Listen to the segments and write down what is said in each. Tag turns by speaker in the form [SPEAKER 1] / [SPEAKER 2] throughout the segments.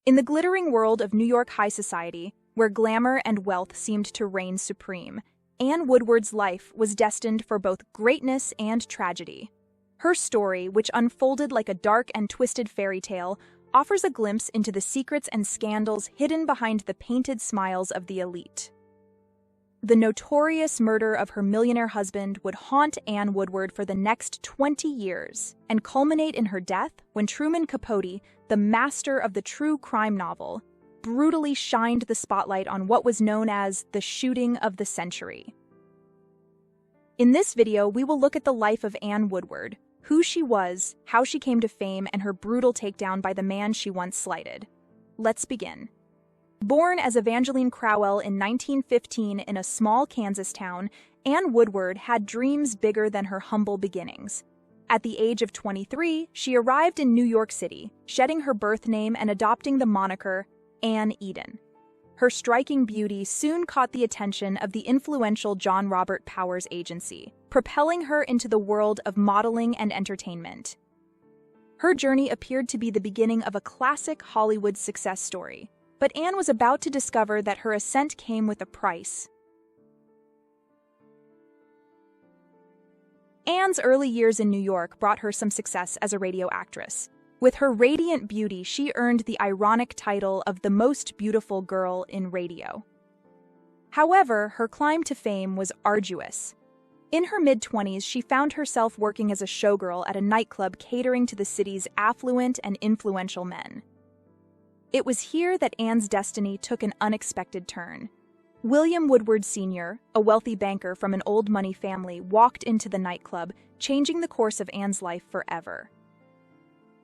[SPEAKER 1] In the glittering world of New York high society, where glamour and wealth seemed to reign supreme, Anne Woodward's life was destined for both greatness and tragedy. Her story, which unfolded like a dark and twisted fairy tale, offers a glimpse into the secrets and scandals hidden behind the painted smiles of the elite. The notorious murder of her millionaire husband would haunt Anne Woodward for the next 20 years and culminate in her death when Truman Capote, the master of the true crime novel, brutally shined the spotlight on what was known as the shooting of the century. In this video, we will look at the life of Anne Woodward, who she was, how she came to fame, and her brutal takedown by the man she once slighted. Let's begin. Born as Evangeline Crowell in 1915 in a small Kansas town, Anne Woodward had dreams bigger than her humble beginnings. At the age of 23, she arrived in New York City, shedding her birth name and adopting the moniker Anne Eden. Her striking beauty soon caught the attention of the influential John Robert Powers Agency, propelling her into the world of modeling and entertainment. Her journey appeared to be the beginning of a classic Hollywood success story. But Anne was about to discover that her ascent came with a price. Anne's early years in New York brought her some success as a radio actress. With her radiant beauty, she earned the ironic title of the most beautiful girl in radio. However, her climb to fame was arduous. In her mid-20s, she found herself working as a showgirl at a nightclub catering to the city's affluent and influential men. It was here that Anne's destiny took an unexpected turn. William Woodward Sr., a wealthy banker from an old money family, walked into the nightclub, changing the course of Anne's life forever.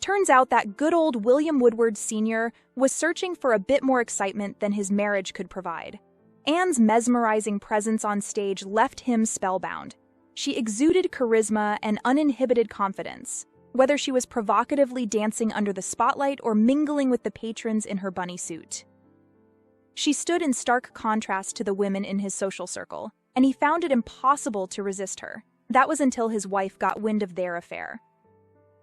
[SPEAKER 1] Turns out that good old William Woodward Sr. was searching for a bit more excitement than his marriage could provide. Anne's mesmerizing presence on stage left him spellbound. She exuded charisma and uninhibited confidence, whether she was provocatively dancing under the spotlight or mingling with the patrons in her bunny suit. She stood in stark contrast to the women in his social circle, and he found it impossible to resist her. That was until his wife got wind of their affair.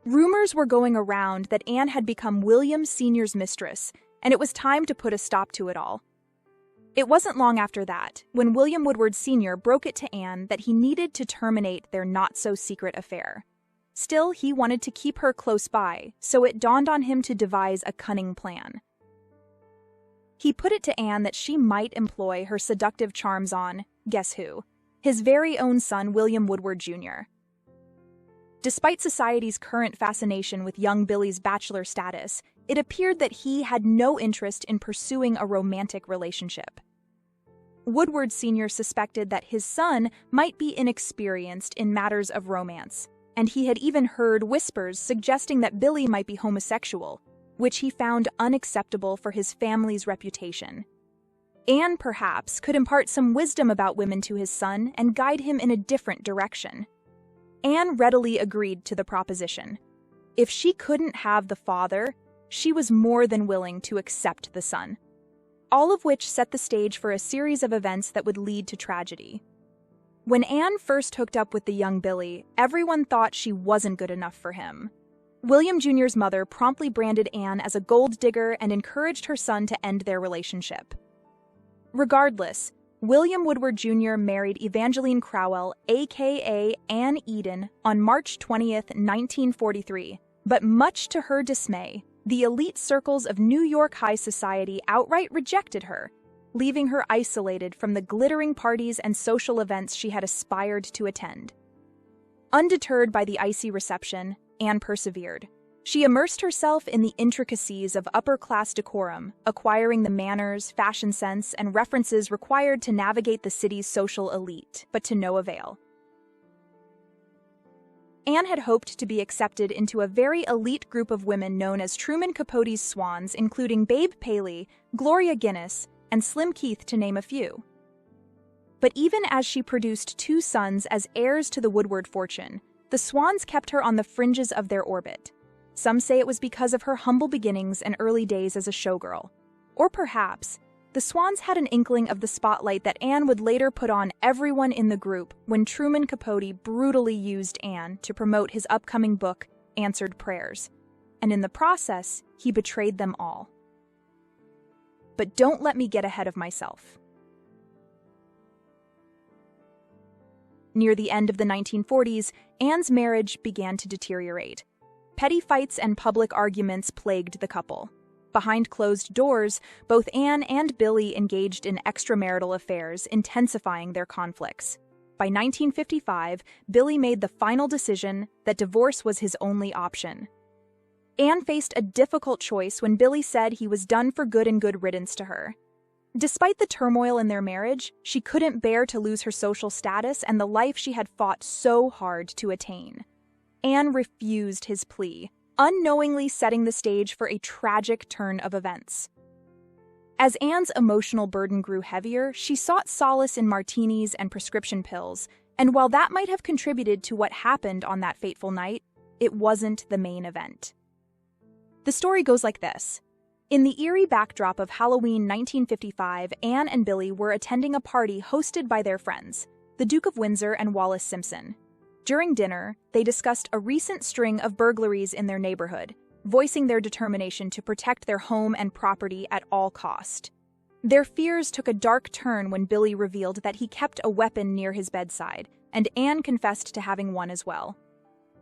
[SPEAKER 1] Rumors were going around that Anne had become William Sr.'s mistress, and it was time to put a stop to it all. It wasn't long after that, when William Woodward Sr. broke it to Anne that he needed to terminate their not-so-secret affair. Still, he wanted to keep her close by, so it dawned on him to devise a cunning plan. He put it to Anne that she might employ her seductive charms on, guess who? His very own son, William Woodward Jr. Despite society's current fascination with young Billy's bachelor status, it appeared that he had no interest in pursuing a romantic relationship. Woodward Sr. suspected that his son might be inexperienced in matters of romance, and he had even heard whispers suggesting that Billy might be homosexual, which he found unacceptable for his family's reputation. Anne, perhaps, could impart some wisdom about women to his son and guide him in a different direction. Anne readily agreed to the proposition. If she couldn't have the father, she was more than willing to accept the son. All of which set the stage for a series of events that would lead to tragedy. When Anne first hooked up with the young Billy, everyone thought she wasn't good enough for him. William Jr.'s mother promptly branded Anne as a gold digger and encouraged her son to end their relationship. Regardless, William Woodward Jr. married Evangeline Crowell, aka Anne Eden, on March 20th, 1943, but much to her dismay, the elite circles of New York high society outright rejected her, leaving her isolated from the glittering parties and social events she had aspired to attend. Undeterred by the icy reception, Anne persevered. She immersed herself in the intricacies of upper-class decorum, acquiring the manners, fashion sense, and references required to navigate the city's social elite, but to no avail. Anne had hoped to be accepted into a very elite group of women known as Truman Capote's Swans, including Babe Paley, Gloria Guinness, and Slim Keith, to name a few. But even as she produced two sons as heirs to the Woodward fortune, the Swans kept her on the fringes of their orbit. Some say it was because of her humble beginnings and early days as a showgirl. Or perhaps, the Swans had an inkling of the spotlight that Anne would later put on everyone in the group when Truman Capote brutally used Anne to promote his upcoming book, Answered Prayers. And in the process, he betrayed them all. but don't let me get ahead of myself. Near the end of the 1940s, Anne's marriage began to deteriorate. Petty fights and public arguments plagued the couple. Behind closed doors, both Anne and Billy engaged in extramarital affairs, intensifying their conflicts. By 1955, Billy made the final decision that divorce was his only option. Anne faced a difficult choice when Billy said he was done for good and good riddance to her. Despite the turmoil in their marriage, she couldn't bear to lose her social status and the life she had fought so hard to attain. Anne refused his plea, unknowingly setting the stage for a tragic turn of events. As Anne's emotional burden grew heavier, she sought solace in martinis and prescription pills, and while that might have contributed to what happened on that fateful night, it wasn't the main event. The story goes like this. In the eerie backdrop of Halloween 1955, Anne and Billy were attending a party hosted by their friends, the Duke of Windsor and Wallis Simpson. During dinner, they discussed a recent string of burglaries in their neighborhood, voicing their determination to protect their home and property at all cost. Their fears took a dark turn when Billy revealed that he kept a weapon near his bedside, and Anne confessed to having one as well.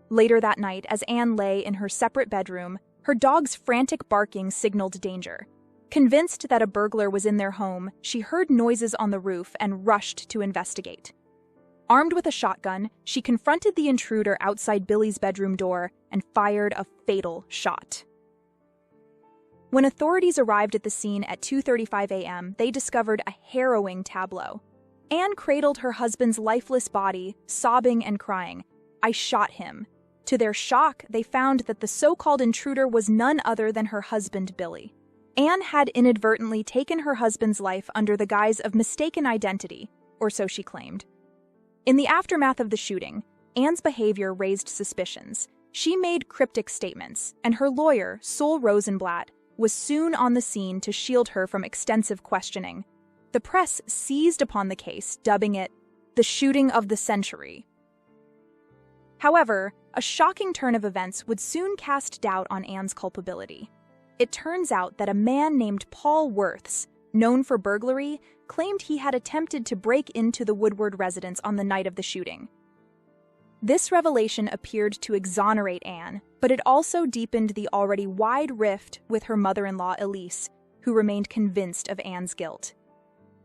[SPEAKER 1] Later that night, as Anne lay in her separate bedroom, her dog's frantic barking signaled danger. Convinced that a burglar was in their home, she heard noises on the roof and rushed to investigate. Armed with a shotgun, she confronted the intruder outside Billy's bedroom door and fired a fatal shot. When authorities arrived at the scene at 2:35 a.m., they discovered a harrowing tableau. Anne cradled her husband's lifeless body, sobbing and crying, "I shot him." To their shock, they found that the so-called intruder was none other than her husband, Billy. Anne had inadvertently taken her husband's life under the guise of mistaken identity, or so she claimed. In the aftermath of the shooting, Anne's behavior raised suspicions. She made cryptic statements, and her lawyer, Sol Rosenblatt, was soon on the scene to shield her from extensive questioning. The press seized upon the case, dubbing it the shooting of the century. However, a shocking turn of events would soon cast doubt on Anne's culpability. It turns out that a man named Paul Worths, known for burglary, claimed he had attempted to break into the Woodward residence on the night of the shooting. This revelation appeared to exonerate Anne, but it also deepened the already wide rift with her mother-in-law Elise, who remained convinced of Anne's guilt.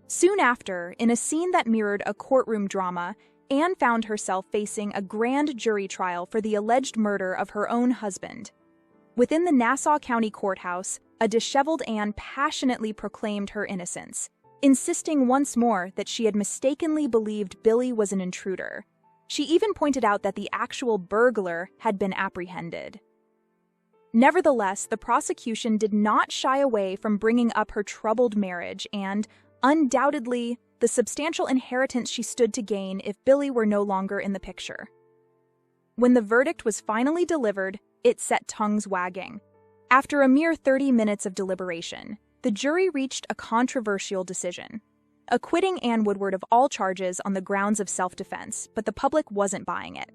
[SPEAKER 1] Soon after, in a scene that mirrored a courtroom drama, Anne found herself facing a grand jury trial for the alleged murder of her own husband. Within the Nassau County Courthouse, a disheveled Anne passionately proclaimed her innocence, insisting once more that she had mistakenly believed Billy was an intruder. She even pointed out that the actual burglar had been apprehended. Nevertheless, the prosecution did not shy away from bringing up her troubled marriage and, undoubtedly, the substantial inheritance she stood to gain if Billy were no longer in the picture. When the verdict was finally delivered, it set tongues wagging. After a mere 30 minutes of deliberation, the jury reached a controversial decision, acquitting Anne Woodward of all charges on the grounds of self-defense, but the public wasn't buying it.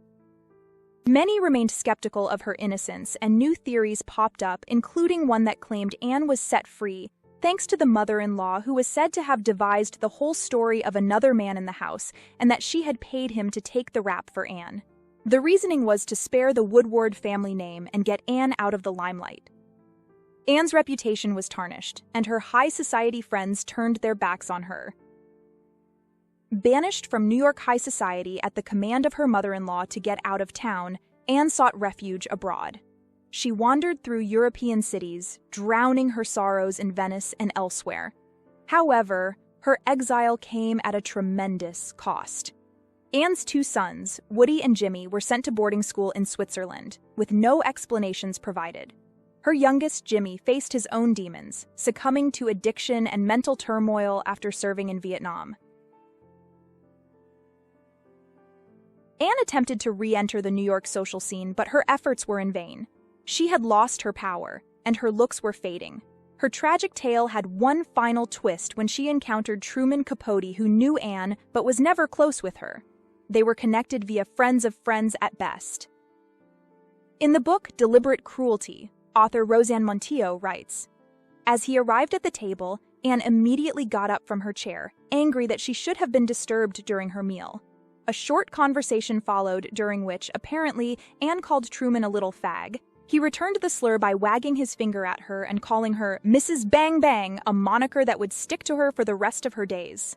[SPEAKER 1] Many remained skeptical of her innocence, and new theories popped up, including one that claimed Anne was set free thanks to the mother-in-law who was said to have devised the whole story of another man in the house and that she had paid him to take the rap for Anne. The reasoning was to spare the Woodward family name and get Anne out of the limelight. Anne's reputation was tarnished, and her high society friends turned their backs on her. Banished from New York high society at the command of her mother-in-law to get out of town, Anne sought refuge abroad. She wandered through European cities, drowning her sorrows in Venice and elsewhere. However, her exile came at a tremendous cost. Anne's two sons, Woody and Jimmy, were sent to boarding school in Switzerland, with no explanations provided. Her youngest, Jimmy, faced his own demons, succumbing to addiction and mental turmoil after serving in Vietnam. Anne attempted to re-enter the New York social scene, but her efforts were in vain. She had lost her power, and her looks were fading. Her tragic tale had one final twist when she encountered Truman Capote, who knew Anne but was never close with her. They were connected via friends of friends at best. In the book Deliberate Cruelty, author Roseanne Montijo writes, "As he arrived at the table, Anne immediately got up from her chair, angry that she should have been disturbed during her meal. A short conversation followed, during which, apparently, Anne called Truman a little fag. He returned the slur by wagging his finger at her and calling her Mrs. Bang Bang, a moniker that would stick to her for the rest of her days.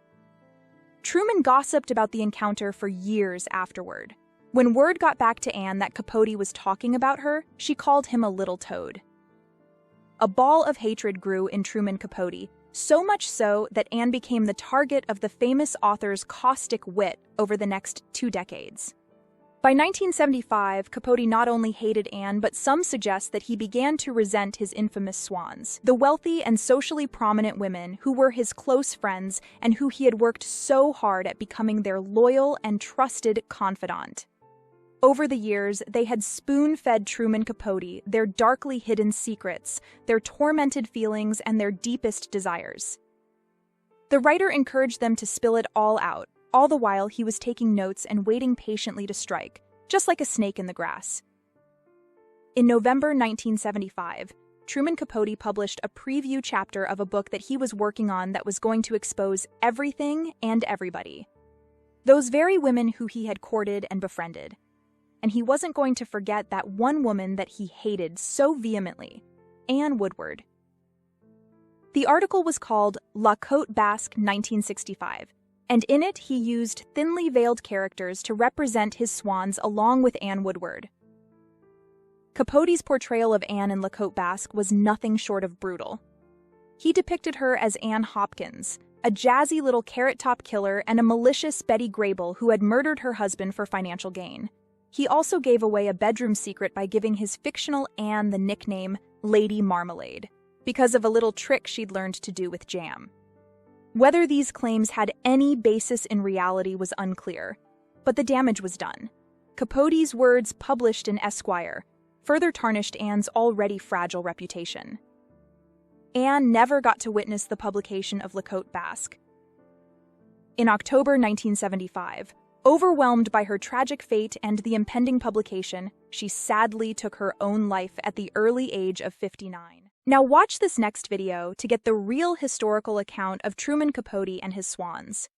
[SPEAKER 1] Truman gossiped about the encounter for years afterward. When word got back to Anne that Capote was talking about her, she called him a little toad. A ball of hatred grew in Truman Capote, so much so that Anne became the target of the famous author's caustic wit over the next 2 decades. By 1975, Capote not only hated Anne, but some suggest that he began to resent his infamous Swans, the wealthy and socially prominent women who were his close friends and who he had worked so hard at becoming their loyal and trusted confidant. Over the years, they had spoon-fed Truman Capote their darkly hidden secrets, their tormented feelings, and their deepest desires. The writer encouraged them to spill it all out, all the while he was taking notes and waiting patiently to strike, just like a snake in the grass. In November 1975, Truman Capote published a preview chapter of a book that he was working on that was going to expose everything and everybody. Those very women who he had courted and befriended. And he wasn't going to forget that one woman that he hated so vehemently, Anne Woodward. The article was called La Côte Basque 1965, and in it he used thinly veiled characters to represent his swans along with Anne Woodward. Capote's portrayal of Anne in La Côte Basque was nothing short of brutal. He depicted her as Anne Hopkins, a jazzy little carrot-top killer and a malicious Betty Grable who had murdered her husband for financial gain. He also gave away a bedroom secret by giving his fictional Anne the nickname Lady Marmalade, because of a little trick she'd learned to do with jam. Whether these claims had any basis in reality was unclear, but the damage was done. Capote's words published in Esquire further tarnished Anne's already fragile reputation. Anne never got to witness the publication of La Côte Basque. In October 1975, overwhelmed by her tragic fate and the impending publication, she sadly took her own life at the early age of 59. Now watch this next video to get the real historical account of Truman Capote and his swans.